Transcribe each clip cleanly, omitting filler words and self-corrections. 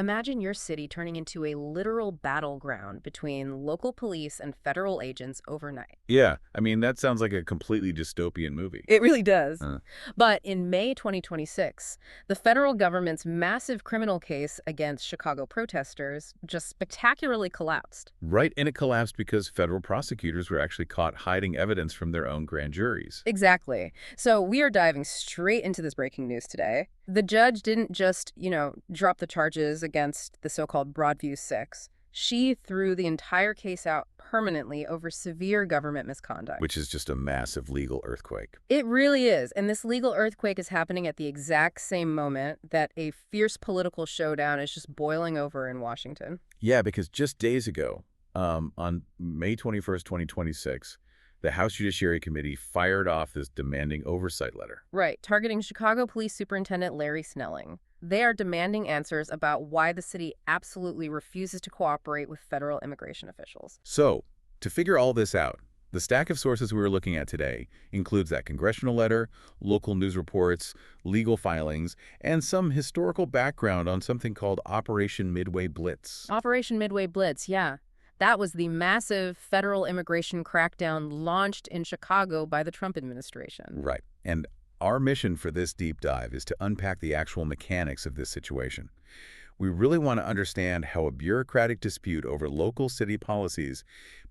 Imagine your city turning into a literal battleground between local police and federal agents overnight. Yeah, I mean, that sounds like a completely dystopian movie. It really does. Uh, But in May 2026, the federal government's massive criminal case against Chicago protesters just spectacularly collapsed. right, and it collapsed because federal prosecutors were actually caught hiding evidence from their own grand juries. Exactly. So we are diving straight into this breaking news today. The judge didn't just, drop the charges against the so-called Broadview Six. She threw the entire case out permanently over severe government misconduct. Which is just a massive legal earthquake. It really is. And this legal earthquake is happening at the exact same moment that a fierce political showdown is just boiling over in Washington. Yeah, because just days ago, on May 21st, 2026, the House Judiciary Committee fired off this demanding oversight letter. Right, targeting Chicago Police Superintendent Larry Snelling. They are demanding answers about why the city absolutely refuses to cooperate with federal immigration officials. So, to figure all this out, the stack of sources we were looking at today includes that congressional letter, local news reports, legal filings, and some historical background on something called Operation Midway Blitz. Operation Midway Blitz, yeah. That was the massive federal immigration crackdown launched in Chicago by the Trump administration. Right. And our mission for this deep dive is to unpack the actual mechanics of this situation. We really want to understand how a bureaucratic dispute over local city policies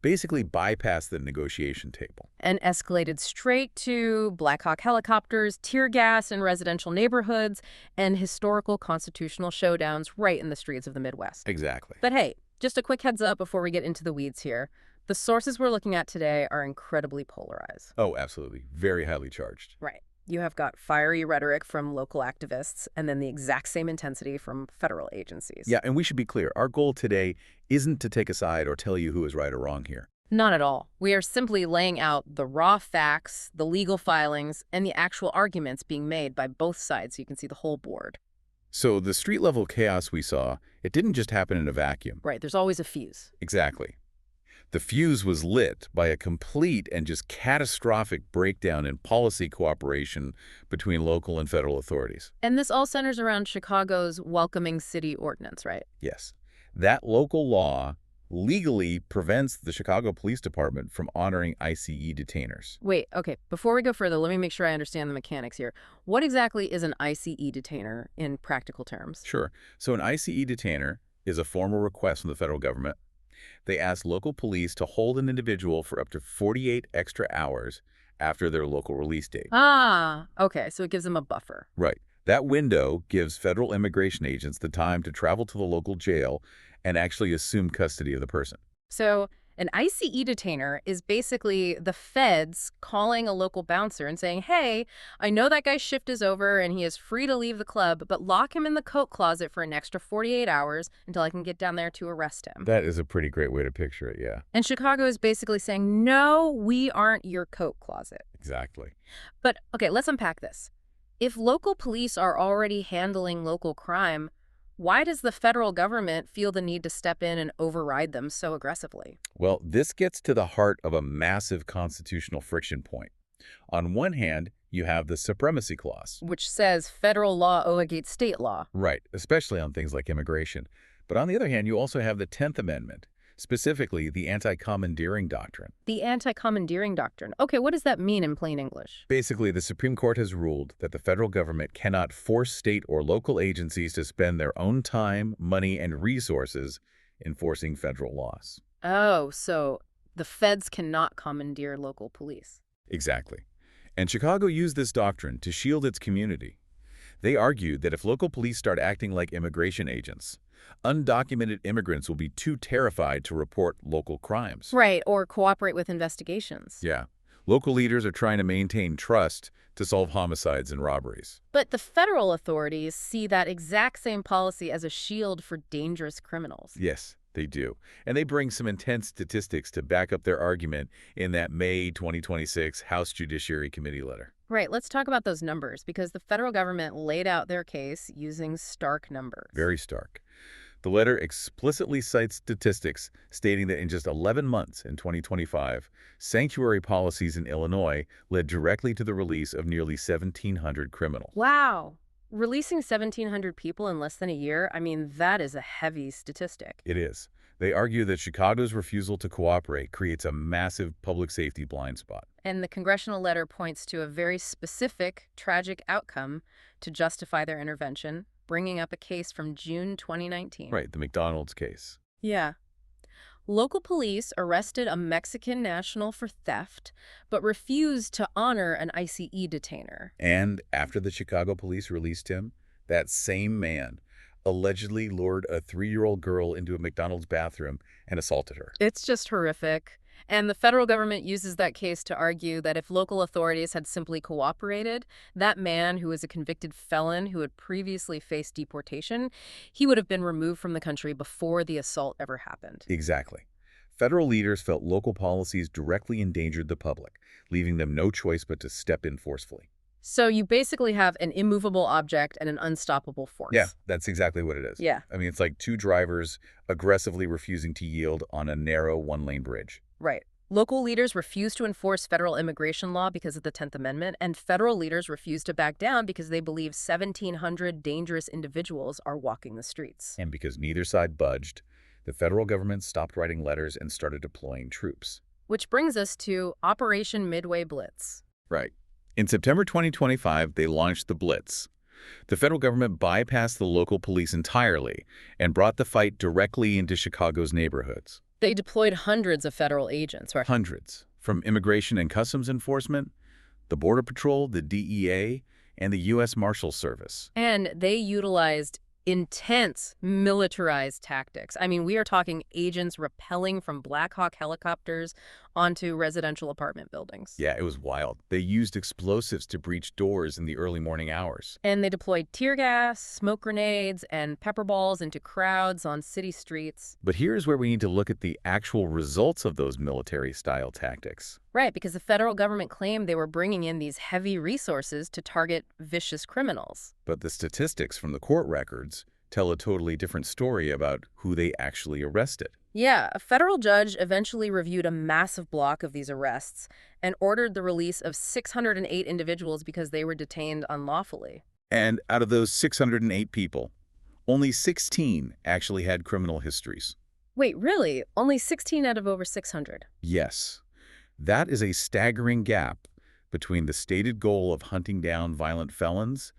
basically bypassed the negotiation table. And escalated straight to Black Hawk helicopters, tear gas in residential neighborhoods, and historical constitutional showdowns right in the streets of the Midwest. Exactly. But hey, just a quick heads up before we get into the weeds here. The sources we're looking at today are incredibly polarized. Oh, absolutely. Very highly charged. Right. You have got fiery rhetoric from local activists and then the exact same intensity from federal agencies. Yeah, and we should be clear. Our goal today isn't to take a side or tell you who is right or wrong here. Not at all. We are simply laying out the raw facts, the legal filings, and the actual arguments being made by both sides so you can see the whole board. So the street-level chaos we saw, it didn't just happen in a vacuum. Right, there's always a fuse. Exactly. The fuse was lit by a complete and just catastrophic breakdown in policy cooperation between local and federal authorities. And this all centers around Chicago's welcoming city ordinance, right? Yes. That local law legally prevents the Chicago Police Department from honoring ICE detainers. Wait, okay, before we go further, let me make sure I understand the mechanics here. What exactly is an ICE detainer in practical terms? Sure. So an ICE detainer is a formal request from the federal government. They ask local police to hold an individual for up to 48 extra hours after their local release date. Ah, okay, so it gives them a buffer. Right. That window gives federal immigration agents the time to travel to the local jail and actually assume custody of the person. So an ICE detainer is basically the feds calling a local bouncer and saying, hey, I know that guy's shift is over and he is free to leave the club, but lock him in the coat closet for an extra 48 hours until I can get down there to arrest him. That is a pretty great way to picture it, yeah. And Chicago is basically saying, no, we aren't your coat closet. Exactly. But, okay, let's unpack this. If local police are already handling local crime, why does the federal government feel the need to step in and override them so aggressively? Well, this gets to the heart of a massive constitutional friction point. On one hand, you have the Supremacy Clause. Which says federal law obligates state law. Right, especially on things like immigration. But on the other hand, you also have the 10th Amendment, specifically the anti-commandeering doctrine. The anti-commandeering doctrine. Okay, what does that mean in plain English? Basically, the Supreme Court has ruled that the federal government cannot force state or local agencies to spend their own time, money, and resources enforcing federal laws. Oh, so the feds cannot commandeer local police. Exactly. And Chicago used this doctrine to shield its community. They argued that if local police start acting like immigration agents, undocumented immigrants will be too terrified to report local crimes. Right, or cooperate with investigations. Yeah. Local leaders are trying to maintain trust to solve homicides and robberies. But the federal authorities see that exact same policy as a shield for dangerous criminals. Yes, they do. And they bring some intense statistics to back up their argument in that May 2026 House Judiciary Committee letter. Right, let's talk about those numbers, because the federal government laid out their case using stark numbers. Very stark. The letter explicitly cites statistics stating that in just 11 months in 2025, sanctuary policies in Illinois led directly to the release of nearly 1,700 criminals. Wow. Releasing 1,700 people in less than a year, I mean, that is a heavy statistic. It is. They argue that Chicago's refusal to cooperate creates a massive public safety blind spot. And the congressional letter points to a very specific, tragic outcome to justify their intervention, bringing up a case from June 2019. Right, the McDonald's case. Yeah. Local police arrested a Mexican national for theft, but refused to honor an ICE detainer. And after the Chicago police released him, that same man allegedly lured a 3-year-old girl into a McDonald's bathroom and assaulted her. It's just horrific. And the federal government uses that case to argue that if local authorities had simply cooperated, that man, who was a convicted felon who had previously faced deportation, he would have been removed from the country before the assault ever happened. Exactly. Federal leaders felt local policies directly endangered the public, leaving them no choice but to step in forcefully. So you basically have an immovable object and an unstoppable force. Yeah, that's exactly what it is. Yeah. I mean, it's like two drivers aggressively refusing to yield on a narrow one-lane bridge. Right. Local leaders refuse to enforce federal immigration law because of the 10th Amendment, and federal leaders refuse to back down because they believe 1,700 dangerous individuals are walking the streets. And because neither side budged, the federal government stopped writing letters and started deploying troops. Which brings us to Operation Midway Blitz. Right. In September 2025, they launched the Blitz. The federal government bypassed the local police entirely and brought the fight directly into Chicago's neighborhoods. They deployed hundreds of federal agents, right? Hundreds. From Immigration and Customs Enforcement, the Border Patrol, the DEA, and the U.S. Marshals Service. And they utilized intense militarized tactics. I mean, we are talking agents rappelling from Black Hawk helicopters onto residential apartment buildings. Yeah, it was wild. They used explosives to breach doors in the early morning hours. And they deployed tear gas, smoke grenades, and pepper balls into crowds on city streets. But here's where we need to look at the actual results of those military-style tactics. Right, because the federal government claimed they were bringing in these heavy resources to target vicious criminals. But the statistics from the court records tell a totally different story about who they actually arrested. Yeah, a federal judge eventually reviewed a massive block of these arrests and ordered the release of 608 individuals because they were detained unlawfully. And out of those 608 people, only 16 actually had criminal histories. Wait, really? Only 16 out of over 600? Yes. That is a staggering gap between the stated goal of hunting down violent felons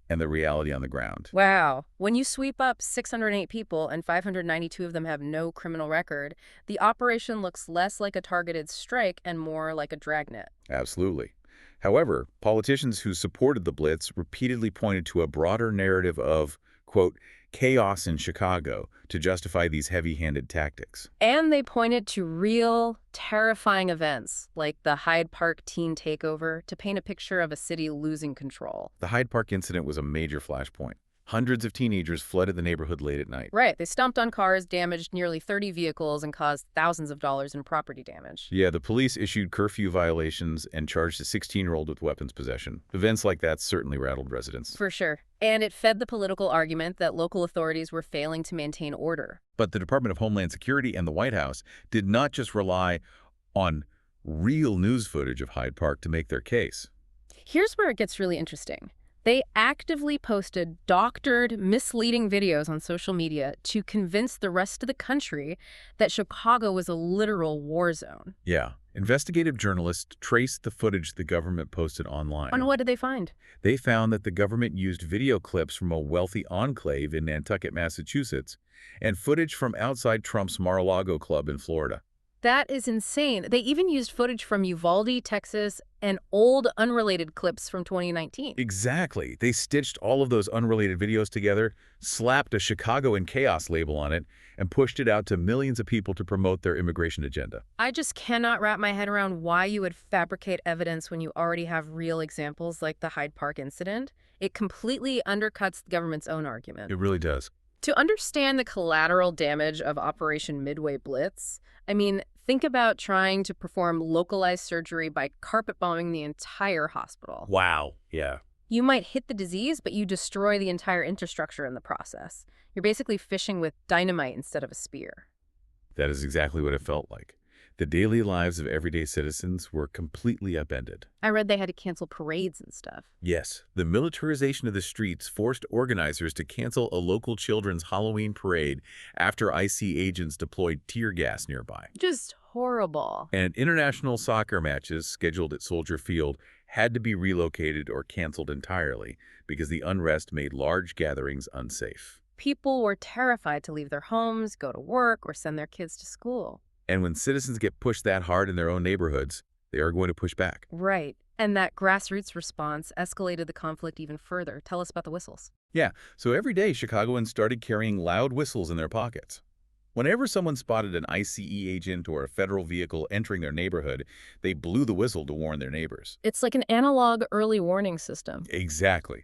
and the reality on the ground. Wow. When you sweep up 608 people and 592 of them have no criminal record, the operation looks less like a targeted strike and more like a dragnet. Absolutely. However, politicians who supported the Blitz repeatedly pointed to a broader narrative of, quote, chaos in Chicago to justify these heavy-handed tactics. And they pointed to real, terrifying events like the Hyde Park teen takeover to paint a picture of a city losing control. The Hyde Park incident was a major flashpoint. Hundreds of teenagers flooded the neighborhood late at night. Right. They stomped on cars, damaged nearly 30 vehicles, and caused thousands of dollars in property damage. Yeah, the police issued curfew violations and charged a 16-year-old with weapons possession. Events like that certainly rattled residents. For sure. And it fed the political argument that local authorities were failing to maintain order. But the Department of Homeland Security and the White House did not just rely on real news footage of Hyde Park to make their case. Here's where it gets really interesting. They actively posted doctored, misleading videos on social media to convince the rest of the country that Chicago was a literal war zone. Yeah. Investigative journalists traced the footage the government posted online. And what did they find? They found that the government used video clips from a wealthy enclave in Nantucket, Massachusetts, and footage from outside Trump's Mar-a-Lago club in Florida. That is insane. They even used footage from Uvalde, Texas, and old unrelated clips from 2019. Exactly. They stitched all of those unrelated videos together, slapped a Chicago in Chaos label on it, and pushed it out to millions of people to promote their immigration agenda. I just cannot wrap my head around why you would fabricate evidence when you already have real examples like the Hyde Park incident. It completely undercuts the government's own argument. It really does. To understand the collateral damage of Operation Midway Blitz, I mean, think about trying to perform localized surgery by carpet bombing the entire hospital. Wow. Yeah. You might hit the disease, but you destroy the entire infrastructure in the process. You're basically fishing with dynamite instead of a spear. That is exactly what it felt like. The daily lives of everyday citizens were completely upended. I read they had to cancel parades and stuff. Yes, the militarization of the streets forced organizers to cancel a local children's Halloween parade after IC agents deployed tear gas nearby. Just horrible. And international soccer matches scheduled at Soldier Field had to be relocated or canceled entirely because the unrest made large gatherings unsafe. People were terrified to leave their homes, go to work, or send their kids to school. And when citizens get pushed that hard in their own neighborhoods, they are going to push back. Right. And that grassroots response escalated the conflict even further. Tell us about the whistles. Yeah, so every day Chicagoans started carrying loud whistles in their pockets. Whenever someone spotted an ICE agent or a federal vehicle entering their neighborhood, they blew the whistle to warn their neighbors. It's like an analog early warning system. Exactly.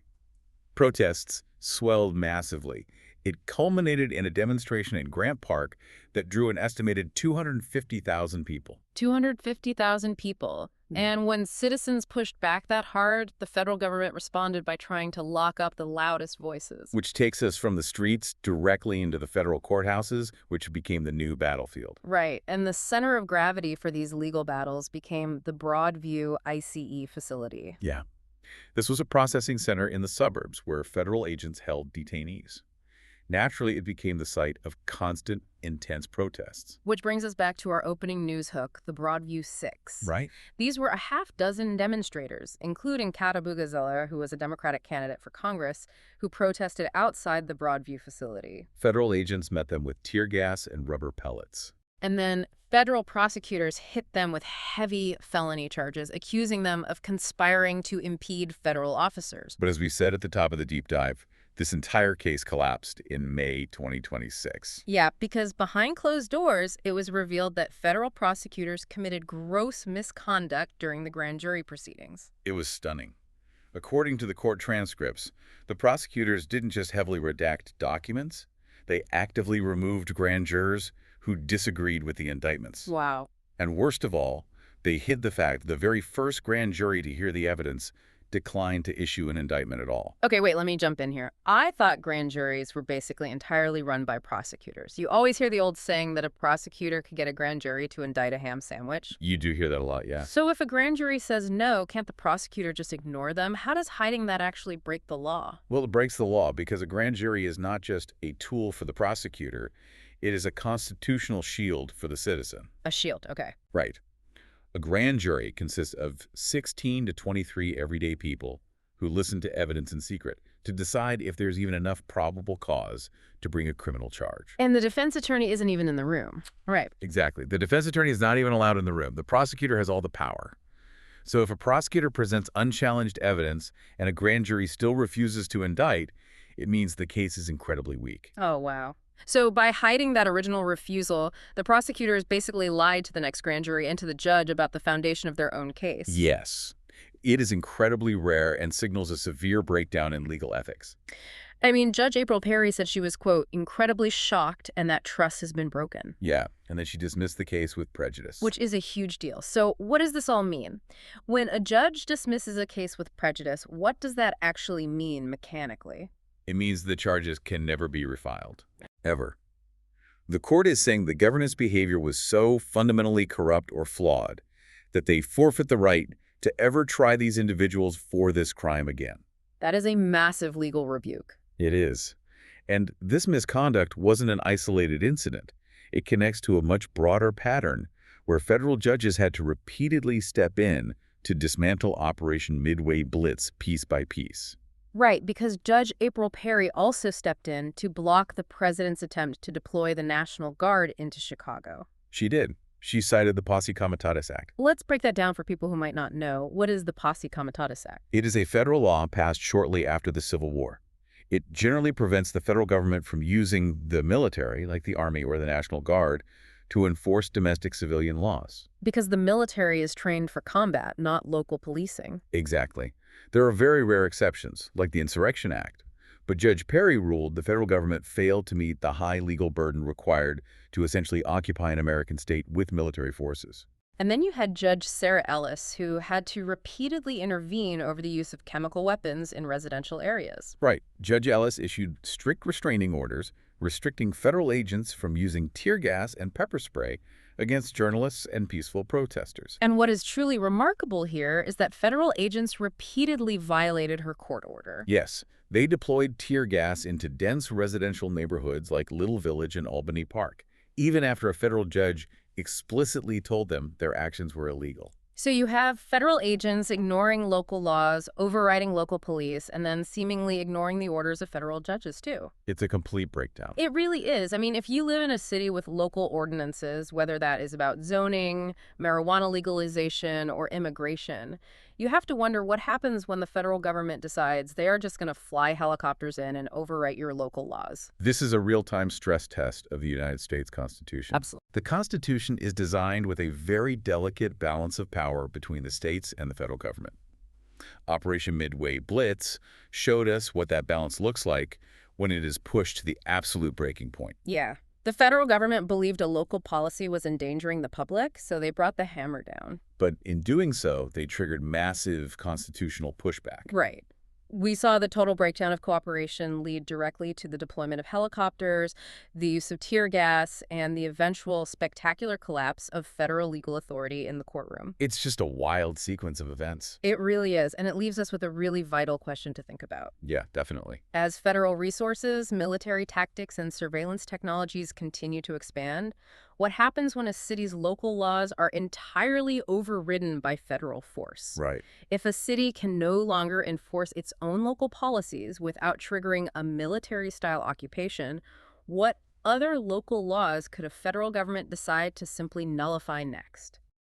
Protests swelled massively. It culminated in a demonstration in Grant Park that drew an estimated 250,000 people. 250,000 people. And when citizens pushed back that hard, the federal government responded by trying to lock up the loudest voices. Which takes us from the streets directly into the federal courthouses, which became the new battlefield. Right. And the center of gravity for these legal battles became the Broadview ICE facility. Yeah. This was a processing center in the suburbs where federal agents held detainees. Naturally, it became the site of constant, intense protests. Which brings us back to our opening news hook, the Broadview Six. Right? These were a half-dozen demonstrators, including Katabuga Zeller, who was a Democratic candidate for Congress, who protested outside the Broadview facility. Federal agents met them with tear gas and rubber pellets. And then federal prosecutors hit them with heavy felony charges, accusing them of conspiring to impede federal officers. But as we said at the top of the deep dive, this entire case collapsed in May 2026. Yeah, because behind closed doors, it was revealed that federal prosecutors committed gross misconduct during the grand jury proceedings. It was stunning. According to the court transcripts, the prosecutors didn't just heavily redact documents, they actively removed grand jurors who disagreed with the indictments. Wow. And worst of all, they hid the fact the very first grand jury to hear the evidence declined to issue an indictment at all. Okay, wait, let me jump in here. I thought grand juries were basically entirely run by prosecutors. You always hear the old saying that a prosecutor could get a grand jury to indict a ham sandwich. You do hear that a lot, yeah. So if a grand jury says no, can't the prosecutor just ignore them? How does hiding that actually break the law? Well, it breaks the law because a grand jury is not just a tool for the prosecutor, it is a constitutional shield for the citizen. A shield, okay. Right. A grand jury consists of 16 to 23 everyday people who listen to evidence in secret to decide if there's even enough probable cause to bring a criminal charge. And the defense attorney isn't even in the room. Right. Exactly. The defense attorney is not even allowed in the room. The prosecutor has all the power. So if a prosecutor presents unchallenged evidence and a grand jury still refuses to indict, it means the case is incredibly weak. Oh, wow. So by hiding that original refusal, the prosecutors basically lied to the next grand jury and to the judge about the foundation of their own case. Yes. It is incredibly rare and signals a severe breakdown in legal ethics. I mean, Judge April Perry said she was, quote, incredibly shocked and that trust has been broken. Yeah, and then she dismissed the case with prejudice. Which is a huge deal. So what does this all mean? When a judge dismisses a case with prejudice, what does that actually mean mechanically? It means the charges can never be refiled. Ever. The court is saying the government's behavior was so fundamentally corrupt or flawed that they forfeit the right to ever try these individuals for this crime again. That is a massive legal rebuke. It is. And this misconduct wasn't an isolated incident. It connects to a much broader pattern where federal judges had to repeatedly step in to dismantle Operation Midway Blitz piece by piece. Right, because Judge April Perry also stepped in to block the president's attempt to deploy the National Guard into Chicago. She did. She cited the Posse Comitatus Act. Let's break that down for people who might not know. What is the Posse Comitatus Act? It is a federal law passed shortly after the Civil War. It generally prevents the federal government from using the military, like the Army or the National Guard, to enforce domestic civilian laws. Because the military is trained for combat, not local policing. Exactly. There are very rare exceptions, like the Insurrection Act. But Judge Perry ruled the federal government failed to meet the high legal burden required to essentially occupy an American state with military forces. And then you had Judge Sarah Ellis, who had to repeatedly intervene over the use of chemical weapons in residential areas. Right. Judge Ellis issued strict restraining orders, restricting federal agents from using tear gas and pepper spray against journalists and peaceful protesters. And what is truly remarkable here is that federal agents repeatedly violated her court order. Yes, they deployed tear gas into dense residential neighborhoods like Little Village and Albany Park, even after a federal judge explicitly told them their actions were illegal. So you have federal agents ignoring local laws, overriding local police, and then seemingly ignoring the orders of federal judges, too. It's a complete breakdown. It really is. I mean, if you live in a city with local ordinances, whether that is about zoning, marijuana legalization, or immigration, you have to wonder what happens when the federal government decides they are just going to fly helicopters in and overwrite your local laws. This is a real-time stress test of the United States Constitution. Absolutely. The Constitution is designed with a very delicate balance of power between the states and the federal government. Operation Midway Blitz showed us what that balance looks like when it is pushed to the absolute breaking point. Yeah. The federal government believed a local policy was endangering the public, so they brought the hammer down. But in doing so, they triggered massive constitutional pushback. Right. We saw the total breakdown of cooperation lead directly to the deployment of helicopters, the use of tear gas, and the eventual spectacular collapse of federal legal authority in the courtroom. It's just a wild sequence of events. It really is, and it leaves us with a really vital question to think about. Yeah, definitely. As federal resources, military tactics, and surveillance technologies continue to expand, what happens when a city's local laws are entirely overridden by federal force? Right. If a city can no longer enforce its own local policies without triggering a military-style occupation, what other local laws could a federal government decide to simply nullify next?